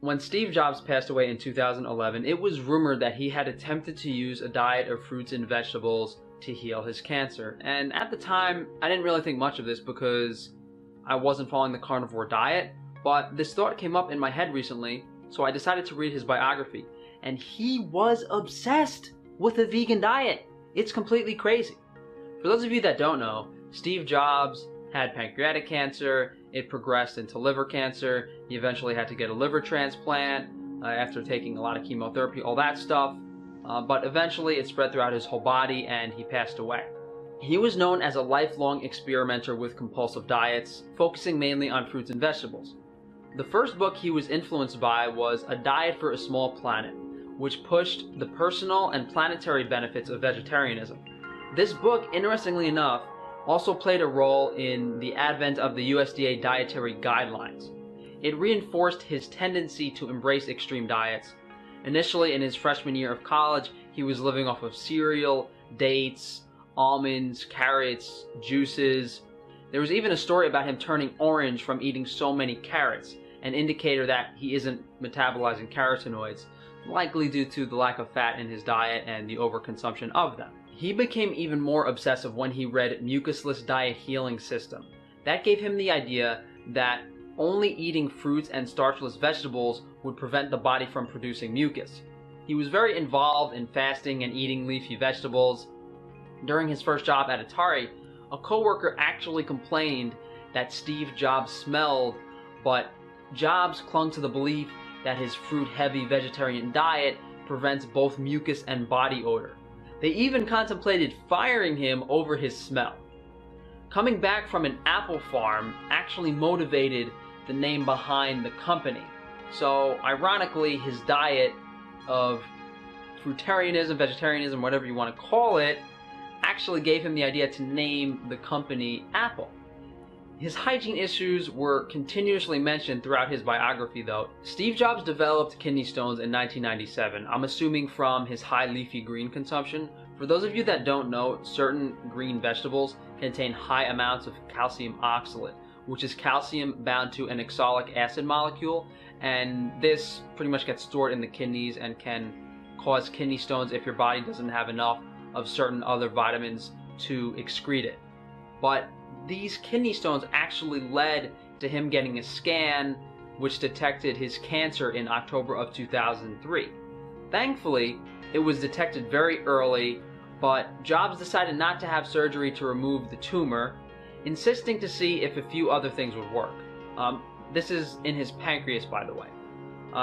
When Steve Jobs passed away in 2011, it was rumored that he had attempted to use a diet of fruits and vegetables to heal his cancer. And at the time, I didn't really think much of this because I wasn't following the carnivore diet, but this thought came up in my head recently, so I decided to read his biography. And he was obsessed with a vegan diet. It's completely crazy. For those of you that don't know, Steve Jobs had pancreatic cancer. It progressed into liver cancer. He eventually had to get a liver transplant after taking a lot of chemotherapy, all that stuff. But eventually it spread throughout his whole body and he passed away. He was known as a lifelong experimenter with compulsive diets, focusing mainly on fruits and vegetables. The first book he was influenced by was A Diet for a Small Planet, which pushed the personal and planetary benefits of vegetarianism. This book, interestingly enough, also played a role in the advent of the USDA dietary guidelines. It reinforced his tendency to embrace extreme diets. Initially, in his freshman year of college, he was living off of cereal, dates, almonds, carrots, juices. There was even a story about him turning orange from eating so many carrots, an indicator that he isn't metabolizing carotenoids, likely due to the lack of fat in his diet and the overconsumption of them. He became even more obsessive when he read Mucusless Diet Healing System. That gave him the idea that only eating fruits and starchless vegetables would prevent the body from producing mucus. He was very involved in fasting and eating leafy vegetables. During his first job at Atari, a coworker actually complained that Steve Jobs smelled, but Jobs clung to the belief that his fruit-heavy vegetarian diet prevents both mucus and body odor. They even contemplated firing him over his smell. Coming back from an apple farm actually motivated the name behind the company. So, ironically, his diet of fruitarianism, vegetarianism, whatever you want to call it, actually gave him the idea to name the company Apple. His hygiene issues were continuously mentioned throughout his biography, though. Steve Jobs developed kidney stones in 1997, I'm assuming from his high leafy green consumption. For those of you that don't know, certain green vegetables contain high amounts of calcium oxalate, which is calcium bound to an oxalic acid molecule, and this pretty much gets stored in the kidneys and can cause kidney stones if your body doesn't have enough of certain other vitamins to excrete it. But these kidney stones actually led to him getting a scan which detected his cancer in October of 2003. Thankfully, it was detected very early, but Jobs decided not to have surgery to remove the tumor, insisting to see if a few other things would work. This is in his pancreas, by the way.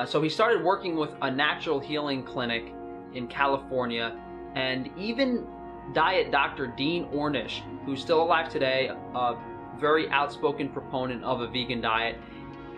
So he started working with a natural healing clinic in California, and even diet doctor Dean Ornish, who's still alive today, a very outspoken proponent of a vegan diet,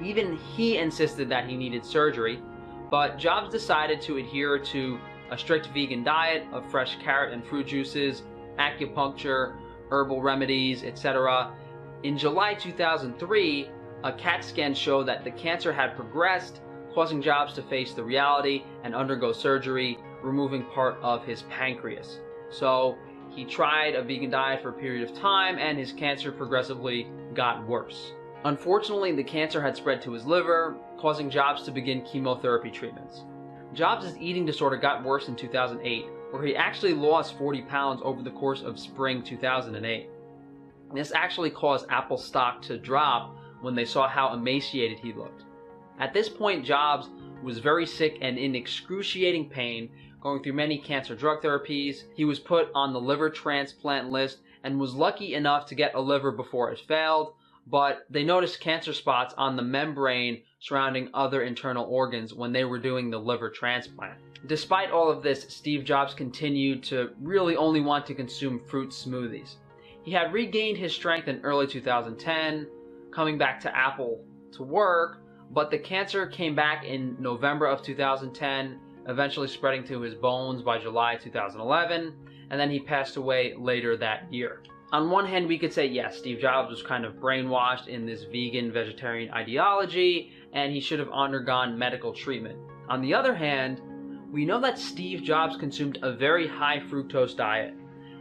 even he insisted that he needed surgery, but Jobs decided to adhere to a strict vegan diet of fresh carrot and fruit juices, acupuncture, herbal remedies, etc. In July 2003, a CAT scan showed that the cancer had progressed, causing Jobs to face the reality and undergo surgery, removing part of his pancreas. So he tried a vegan diet for a period of time and his cancer progressively got worse. Unfortunately, the cancer had spread to his liver, causing Jobs to begin chemotherapy treatments. Jobs' eating disorder got worse in 2008, where he actually lost 40 pounds over the course of spring 2008. This actually caused Apple stock to drop when they saw how emaciated he looked. At this point, Jobs was very sick and in excruciating pain, going through many cancer drug therapies. He was put on the liver transplant list and was lucky enough to get a liver before it failed, but they noticed cancer spots on the membrane surrounding other internal organs when they were doing the liver transplant. Despite all of this, Steve Jobs continued to really only want to consume fruit smoothies. He had regained his strength in early 2010, coming back to Apple to work, but the cancer came back in November of 2010, eventually spreading to his bones by July 2011, and then he passed away later that year. On one hand, we could say, yes, Steve Jobs was kind of brainwashed in this vegan, vegetarian ideology, and he should have undergone medical treatment. On the other hand, we know that Steve Jobs consumed a very high fructose diet.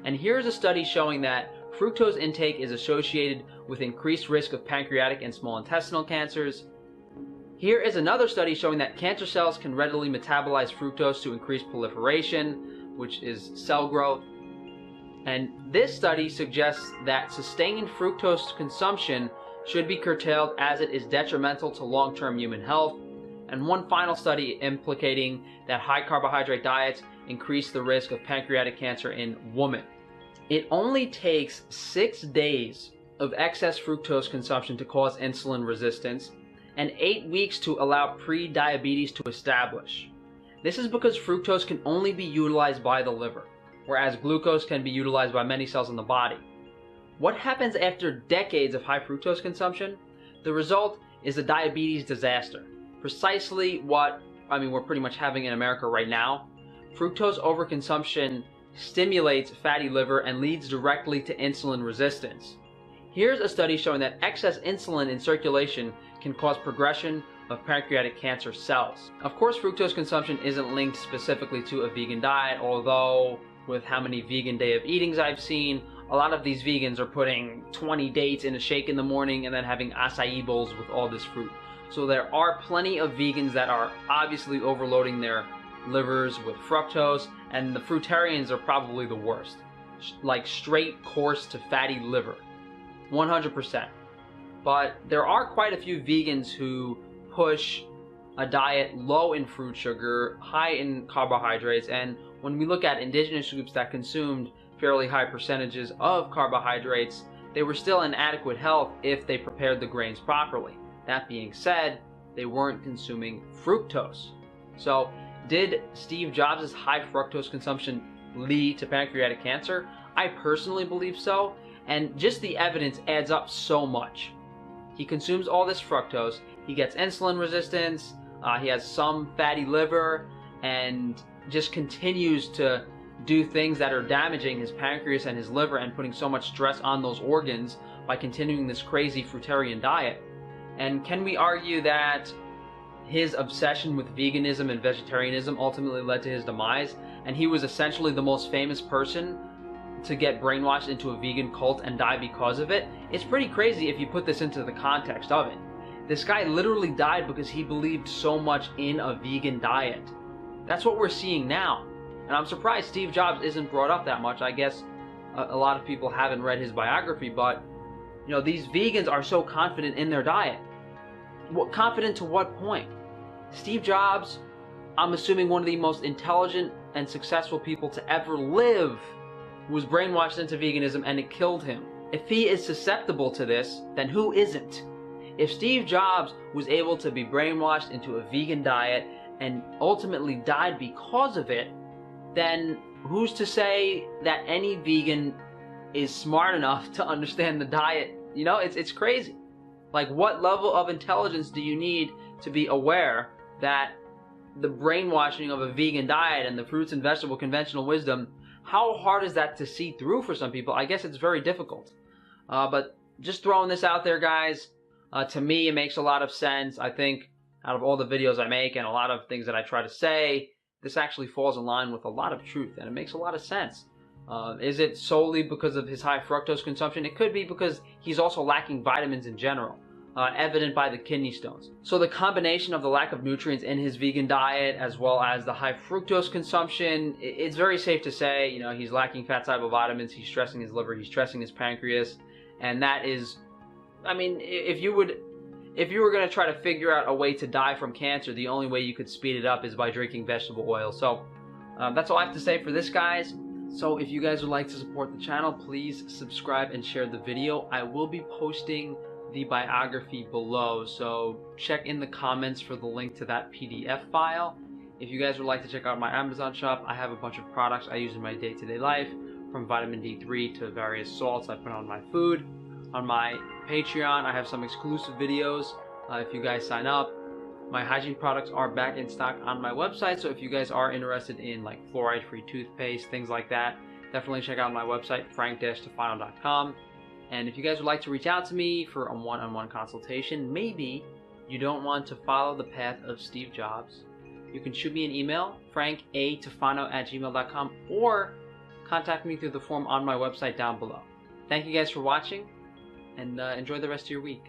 And here's a study showing that fructose intake is associated with increased risk of pancreatic and small intestinal cancers. Here is another study showing that cancer cells can readily metabolize fructose to increase proliferation, which is cell growth. And this study suggests that sustained fructose consumption should be curtailed as it is detrimental to long-term human health. And one final study implicating that high carbohydrate diets increase the risk of pancreatic cancer in women. It only takes 6 days of excess fructose consumption to cause insulin resistance, and 8 weeks to allow pre-diabetes to establish. This is because fructose can only be utilized by the liver, whereas glucose can be utilized by many cells in the body. What happens after decades of high fructose consumption? The result is a diabetes disaster. Precisely what, we're pretty much having in America right now. Fructose overconsumption stimulates fatty liver and leads directly to insulin resistance. Here's a study showing that excess insulin in circulation can cause progression of pancreatic cancer cells. Of course, fructose consumption isn't linked specifically to a vegan diet, although with how many vegan day of eatings I've seen, a lot of these vegans are putting 20 dates in a shake in the morning and then having acai bowls with all this fruit. So there are plenty of vegans that are obviously overloading their livers with fructose, and the fruitarians are probably the worst. Like straight coarse to fatty liver. 100%. But there are quite a few vegans who push a diet low in fruit sugar, high in carbohydrates, and when we look at indigenous groups that consumed fairly high percentages of carbohydrates, they were still in adequate health if they prepared the grains properly. That being said, they weren't consuming fructose. So, did Steve Jobs' high fructose consumption lead to pancreatic cancer? I personally believe so, and just the evidence adds up so much. He consumes all this fructose, he gets insulin resistance, he has some fatty liver, and just continues to do things that are damaging his pancreas and his liver and putting so much stress on those organs by continuing this crazy fruitarian diet. And can we argue that his obsession with veganism and vegetarianism ultimately led to his demise, and he was essentially the most famous person to get brainwashed into a vegan cult and die because of it? It's pretty crazy if you put this into the context of it. This guy literally died because he believed so much in a vegan diet. That's what we're seeing now. And I'm surprised Steve Jobs isn't brought up that much. I guess a lot of people haven't read his biography, but these vegans are so confident in their diet. Confident to what point? Steve Jobs, I'm assuming one of the most intelligent and successful people to ever live, was brainwashed into veganism and it killed him. If he is susceptible to this, then who isn't? If Steve Jobs was able to be brainwashed into a vegan diet and ultimately died because of it, then who's to say that any vegan is smart enough to understand the diet? It's crazy. Like, what level of intelligence do you need to be aware that the brainwashing of a vegan diet and the fruits and vegetable conventional wisdom, how hard is that to see through for some people? I guess it's very difficult. But just throwing this out there, guys, to me it makes a lot of sense. I think out of all the videos I make and a lot of things that I try to say, this actually falls in line with a lot of truth, and it makes a lot of sense. Is it solely because of his high fructose consumption? It could be because he's also lacking vitamins in general, evident by the kidney stones. So the combination of the lack of nutrients in his vegan diet as well as the high fructose consumption, it's very safe to say, he's lacking fat soluble vitamins, he's stressing his liver, he's stressing his pancreas, and that is, if you were going to try to figure out a way to die from cancer, the only way you could speed it up is by drinking vegetable oil. So that's all I have to say for this, guys. So if you guys would like to support the channel, please subscribe and share the video. I will be posting the biography below, so check in the comments for the link to that PDF file. If you guys would like to check out my Amazon shop, I have a bunch of products I use in my day-to-day life, from vitamin D3 to various salts I put on my food. On my Patreon, I have some exclusive videos if you guys sign up. My hygiene products are back in stock on my website, so if you guys are interested in like fluoride-free toothpaste, things like that, definitely check out my website, frank-tufano.com. And if you guys would like to reach out to me for a one-on-one consultation, maybe you don't want to follow the path of Steve Jobs, you can shoot me an email, frank-tufano@gmail.com, or contact me through the form on my website down below. Thank you guys for watching, and enjoy the rest of your week.